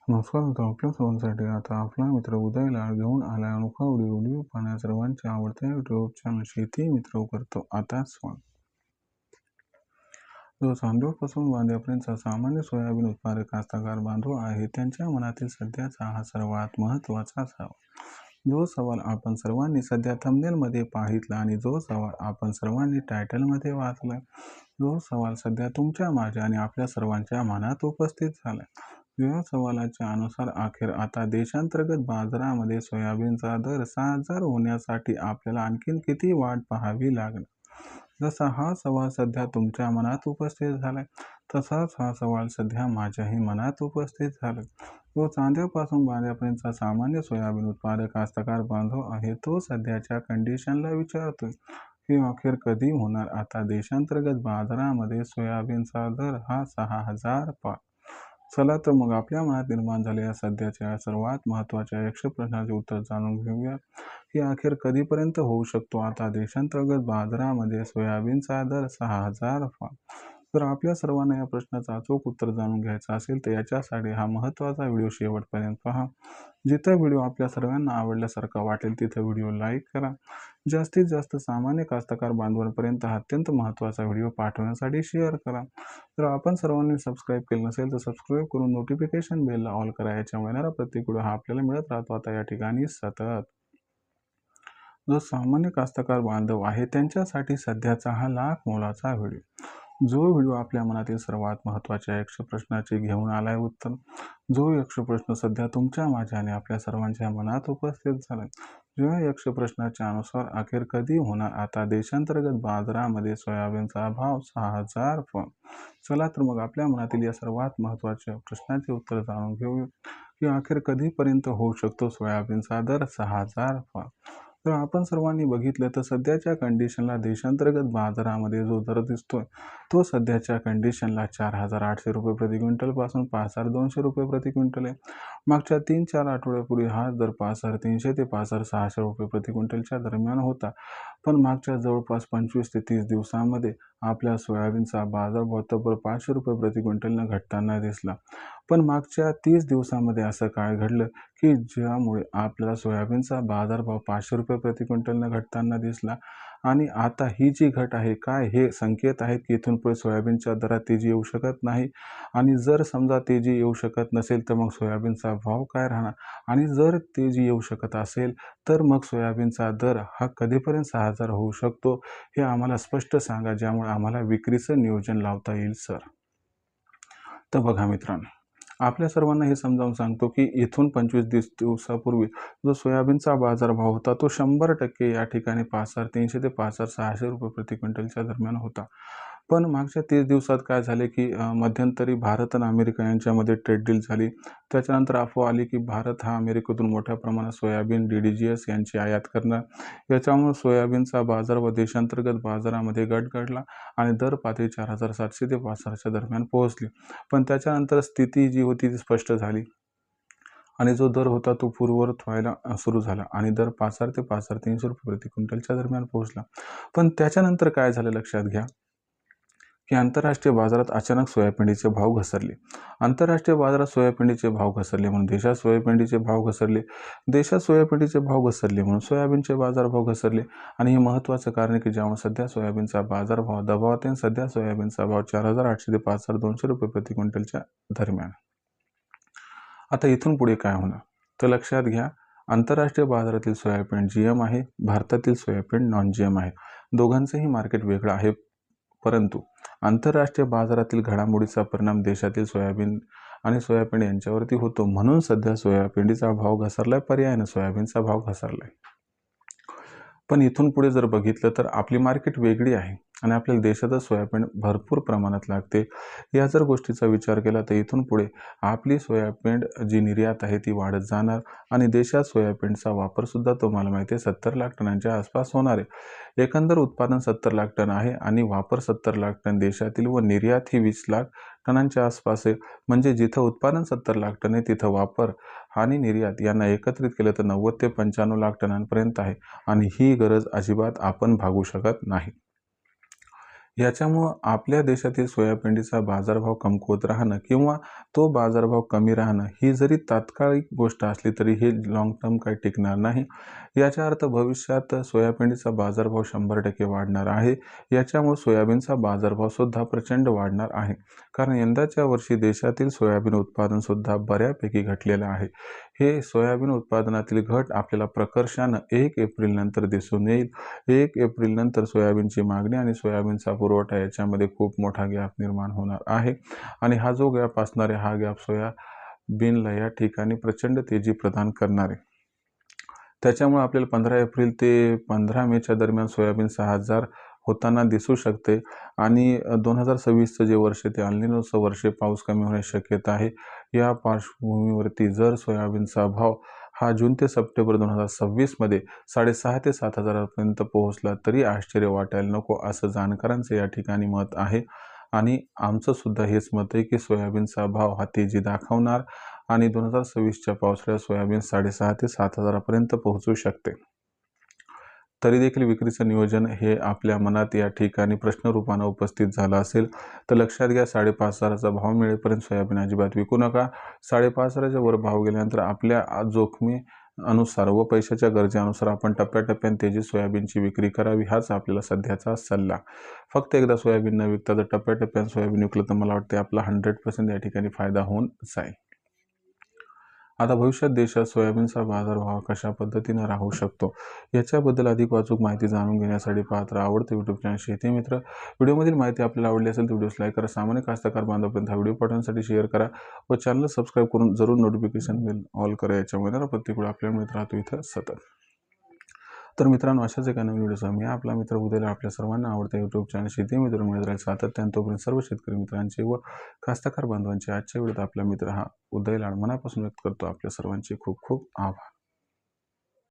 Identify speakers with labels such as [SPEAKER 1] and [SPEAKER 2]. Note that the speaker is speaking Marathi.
[SPEAKER 1] नमस्कार मित्रांनो, आपल्या सर्वांसाठी आता आपला मित्र उदयला घेऊन आला अनोखा व्हिडिओ पाहण्या सर्वांच्या आवडत्या युट्यूब चॅनल शेती मित्र करतो आता स्वागत. जो चांदोपासून वांद्यापर्यंतचा सामान्य सोयाबीन उत्पादक कास्तकार बांधव आहे, त्यांच्या मनातील सध्याचा हा सर्वात महत्त्वाचा सवाल. जो सवाल आपण सर्वांनी सध्या थंबनेलमध्ये पाहितला आणि जो सवाल आपण सर्वांनी टायटलमध्ये वाचला, जो सवाल सध्या तुमच्या, माझ्या आणि आपल्या सर्वांच्या मनात उपस्थित झाला. या सवालाच्या अनुसार अखेर आता देशांतर्गत बाजारामध्ये सोयाबीनचा दर 6,000 होण्यासाठी आपल्याला आणखीन किती वाट पाहावी लागेल? जसा हा सवाल सध्या तुमच्या मनात उपस्थित झालाय, तसाच हा सवाल सध्या माझ्याही मनात उपस्थित झालाय. जो चांद्यापासून बांद्यापर्यंतचा सामान्य सोयाबीन उत्पादक कास्तकार बांधव आहे, तो सध्याच्या कंडिशनला विचारतोय की अखेर कधी होणार आता देशांतर्गत बाजारामध्ये सोयाबीनचा दर हा 6,000 पार. चला तर मग आपल्या मनात निर्माण झालेल्या सध्याच्या सर्वात महत्त्वाच्या यक्ष प्रश्नाचे उत्तर जाणून घेऊया की अखेर कधीपर्यंत होऊ शकतो आता देशांतर्गत बाजारामध्ये सोयाबीनचा दर 6,000 पार. जर आपल्या सर्वांना या प्रश्नाचं अचूक उत्तर जाणून घ्यायचं असेल तर याच्यासाठी हा महत्त्वाचा व्हिडिओ शेवटपर्यंत पहा. जिथं व्हिडिओ आपल्या सर्वांना आवडल्यासारखा वाटेल तिथं व्हिडिओ लाईक करा. जास्तीत जास्त सामान्य कास्तकार बांधवांपर्यंत हा अत्यंत महत्त्वाचा व्हिडिओ पाठवण्यासाठी शेअर करा. जर आपण सर्वांनी सबस्क्राईब केलं नसेल तर सबस्क्राईब करून नोटिफिकेशन बेलला ऑल करा. याच्यामुळे येणारा प्रत्येक व्हिडिओ हा आपल्याला मिळत राहतो आता या ठिकाणी सतत. जो सामान्य कास्तकार बांधव आहे त्यांच्यासाठी सध्याचा हा लाख मोलाचा व्हिडिओ. जो व्हिडिओ आपल्या मनातील सर्वात महत्त्वाच्या यक्ष प्रश्नाचे घेऊन आलाय उत्तर. जो यक्ष प्रश्न सध्या तुमच्या, माझ्या आणि आपल्या सर्वांच्या मनात उपस्थित झालाय. या यक्ष प्रश्नाच्या अनुसार अखेर कधी होणार आता देशांतर्गत बाजारामध्ये सोयाबीनचा भाव 6,000 पार. चला तर मग आपल्या मनातील या सर्वात महत्त्वाच्या प्रश्नाचे उत्तर जाणून घेऊया की अखेर कधीपर्यंत होऊ शकतो सोयाबीनचा दर 6,000 पार. तर आपण सर्वांनी बघितलं तर सध्याच्या कंडिशनला देशांतर्गत बाजारामध्ये जो दर दिसतोय तो सध्याच्या कंडिशनला 4,800 रुपये प्रति क्विंटलपासून 5,200 रुपये प्रति क्विंटल आहे. मागच्या 3-4 आठवड्यापूर्वी हा दर 5,300 ते 5,600 रुपये प्रति क्विंटलच्या दरम्यान होता. पण मागच्या जवळपास 25 ते 30 दिवसांमध्ये आपल्या सोयाबीनचा बाजारभाव तब्बल 500 रुपये प्रति क्विंटलनं घटताना दिसला. पण मागच्या 30 दिवसांमध्ये असं काय घडलं की ज्यामुळे आपल्याला सोयाबीनचा बाजारभाव 500 रुपये प्रति क्विंटलनं घटताना दिसला आणि आता ही जी घट आहे काय हे संकेत आहेत की इथून पुढे सोयाबीनच्या दरात तेजी येऊ शकत नाही. आणि जर समजा तेजी येऊ शकत नसेल तर मग सोयाबीनचा भाव काय राहणार आणि जर तेजी येऊ शकत असेल तर मग सोयाबीनचा दर हा कधीपर्यंत 6,000 होऊ शकतो हे आम्हाला स्पष्ट सांगा, ज्यामुळे आम्हाला विक्रीचं नियोजन लावता येईल सर. तर बघा मित्रांनो, आपल्या सर्वांना हे समजावून सांगतो की इथून 25 दिवसापूर्वी जो सोयाबीनचा बाजारभाव होता तो 100% या ठिकाणी 5,300 ते 5,600 रुपये प्रति क्विंटलच्या दरम्यान होता. पण मागच्या 30 दिवसात काय झाले की मध्यंतरी भारत आणि अमेरिका यांच्यामध्ये ट्रेड डील झाली. त्याच्यानंतर अफवा आली की भारत हा अमेरिकेतून मोठ्या प्रमाणात सोयाबीन DDGS यांची आयात करणार. याच्यामुळे सोयाबीनचा बाजार व देशांतर्गत बाजारामध्ये घट घडला आणि दर पातळी 4,700 ते 5,000च्या दरम्यान पोहोचली. पण त्याच्यानंतर स्थिती जी होती ती स्पष्ट झाली आणि जो दर होता तो पूर्ववत व्हायला सुरू झाला आणि दर 5,000 ते 5,300 रुपये प्रति क्विंटलच्या दरम्यान पोहोचला. पण त्याच्यानंतर काय झालं लक्षात घ्या की आंतरराष्ट्रीय बाजारात अचानक सोयाबीनचे भाव घसरले. आंतरराष्ट्रीय बाजारात सोयाबीनचे भाव घसरले म्हणून देशात सोयाबीनचे भाव घसरले. देशात सोयाबीनचे भाव घसरले म्हणून सोयाबीनचे बाजारभाव घसरले आणि हे महत्त्वाचं कारण आहे की ज्यामुळे सध्या सोयाबीनचा बाजारभाव दबावात आहे. सध्या सोयाबीनचा भाव 4,800 ते 5,200 रुपये प्रति क्विंटलच्या दरम्यान. आता इथून पुढे काय होणार तर लक्षात घ्या, आंतरराष्ट्रीय बाजारातील सोयाबीन GM आहे, भारतातील सोयाबीन नॉन GM आहे. दोघांचंही मार्केट वेगळं आहे. परंतु आंतरराष्ट्रीय बाजारातील घडामोडीचा परिणाम देशातील सोयाबीन आणि सोयाबीन यांच्यावरती होतो. म्हणून सध्या सोयाबीनचा भाव घसरलाय, पर्यायाने सोयाबीनचा भाव घसरलाय. पण इथून पुढे जर बघितलं तर आपली मार्केट वेगळी आहे आणि आपल्याला देशातच सोयाबीन भरपूर प्रमाणात लागते. या जर गोष्टीचा विचार केला तर इथून पुढे आपली सोयाबीन जी निर्यात आहे ती वाढत जाणार आणि देशात सोयाबीनचा वापरसुद्धा तुम्हाला माहिती आहे 70 लाख टनांच्या आसपास होणार आहे. एकंदर उत्पादन 70 लाख टन आहे आणि वापर 70 लाख टन देशातील व निर्यात ही 20 लाख टनांच्या आसपास आहे. म्हणजे जिथं उत्पादन 70 लाख टन आहे तिथं वापर आणि निर्यात यांना एकत्रित केलं तर 90 ते 95 लाख टनांपर्यंत आहे आणि ही गरज अजिबात आपण भागू शकत नाही. याच्यामुळं आपल्या देशातील सोयाबीनचा बाजारभाव कमकुवत राहणं किंवा तो बाजारभाव कमी राहणं ही जरी तात्कालिक गोष्ट असली तरी हे लाँग टर्म काही टिकणार नाही. याचा अर्थ भविष्यात सोयाबीनचा बाजारभाव 100% वाढणार आहे. याच्यामुळे सोयाबीनचा बाजारभावसुद्धा प्रचंड वाढणार आहे. कारण यंदाच्या वर्षी देशातील सोयाबीन उत्पादनसुद्धा बऱ्यापैकी घटलेलं आहे. हे सोयाबीन उत्पादनातील घट आपल्याला प्रकर्षानं 1 एप्रिलनंतर दिसून येईल. 1 एप्रिलनंतर सोयाबीनची मागणी आणि सोयाबीनचा पुरवठा याच्यामध्ये खूप मोठा गॅप निर्माण होणार आहे आणि हा जो गॅप असणार आहे, हा गॅप सोयाबीनला या ठिकाणी प्रचंड तेजी प्रदान करणार आहे. त्याच्यामुळे आपल्याला 15 एप्रिल ते 15 मेच्या दरम्यान सोयाबीन 6,000 होताना दिसू शकते आणि 2026चं जे वर्ष ते अल निनोचं वर्ष, पाऊस कमी होण्याची शक्यता आहे. या पार्श्वभूमीवरती जर सोयाबीनचा भाव हा जून ते सप्टेंबर 2026मध्ये 6,500 ते 7,000 पर्यंत पोहोचला तरी आश्चर्य वाटायला नको, असं जाणकारांचं या ठिकाणी मत आहे. आणि आमचं सुद्धा हेच मत आहे की सोयाबीनचा भाव हा तेजी दाखवणार आणि 2026च्या पावसाळ्यात सोयाबीन 6,500 ते 7,000 पर्यंत पोहोचू शकते. तरी देखील विक्रीचं नियोजन हे आपल्या मनात या ठिकाणी प्रश्नरूपानं उपस्थित झालं असेल तर लक्षात घ्या, 5,500चा भाव मिळेपर्यंत सोयाबीन अजिबात विकू नका. 5,500च्या वर भाव गेल्यानंतर आपल्या जोखमी अनुसार व पैशाच्या गरजेनुसार आपण टप्प्याटप्प्याने तेजीत सोयाबीनची विक्री करावी, हाच आपल्याला सध्याचा सल्ला. फक्त एकदा सोयाबीन न विकता जर टप्प्याटप्प्याने सोयाबीन विकलं तर मला वाटते आपला 100% या ठिकाणी फायदा होऊन जाईल. आता भविष्यात देशात सोयाबीनचा बाजारभाव कशा पद्धतीने राहू शकतो, याच्याबद्दल अधिक अचूक माहिती जाणून घेण्यासाठी पाहत राहा आवडते यूट्यूब चॅनल शेती मित्र. व्हिडिओमधील माहिती आपल्याला आवडली असेल तर व्हिडिओस लाईक करा, सामान्य कास्तकार बांधवांपर्यंत हा व्हिडिओ पाठवण्यासाठी शेअर करा व चॅनल सबस्क्राईब करून जरूर नोटिफिकेशन बेल ऑल करा. याच्यामुळे प्रत्येक वेळी आपल्याला मिळत राहतो इथं सतत. तर मित्रांनो, अशाच एका नवीन व्हिडिओसह मी आपला मित्र उदयला आपल्या सर्वांना आवडत्या यूट्यूब चॅनल शेती मित्र मिळत राहील सातत्याने. तोपर्यंत सर्व शेतकरी मित्रांचे व कास्तकार बांधवांचे आजच्या व्हिडिओत आपला मित्र हा उदयला मनापासून व्यक्त करतो. आपल्या सर्वांचे खूप खूप आभार.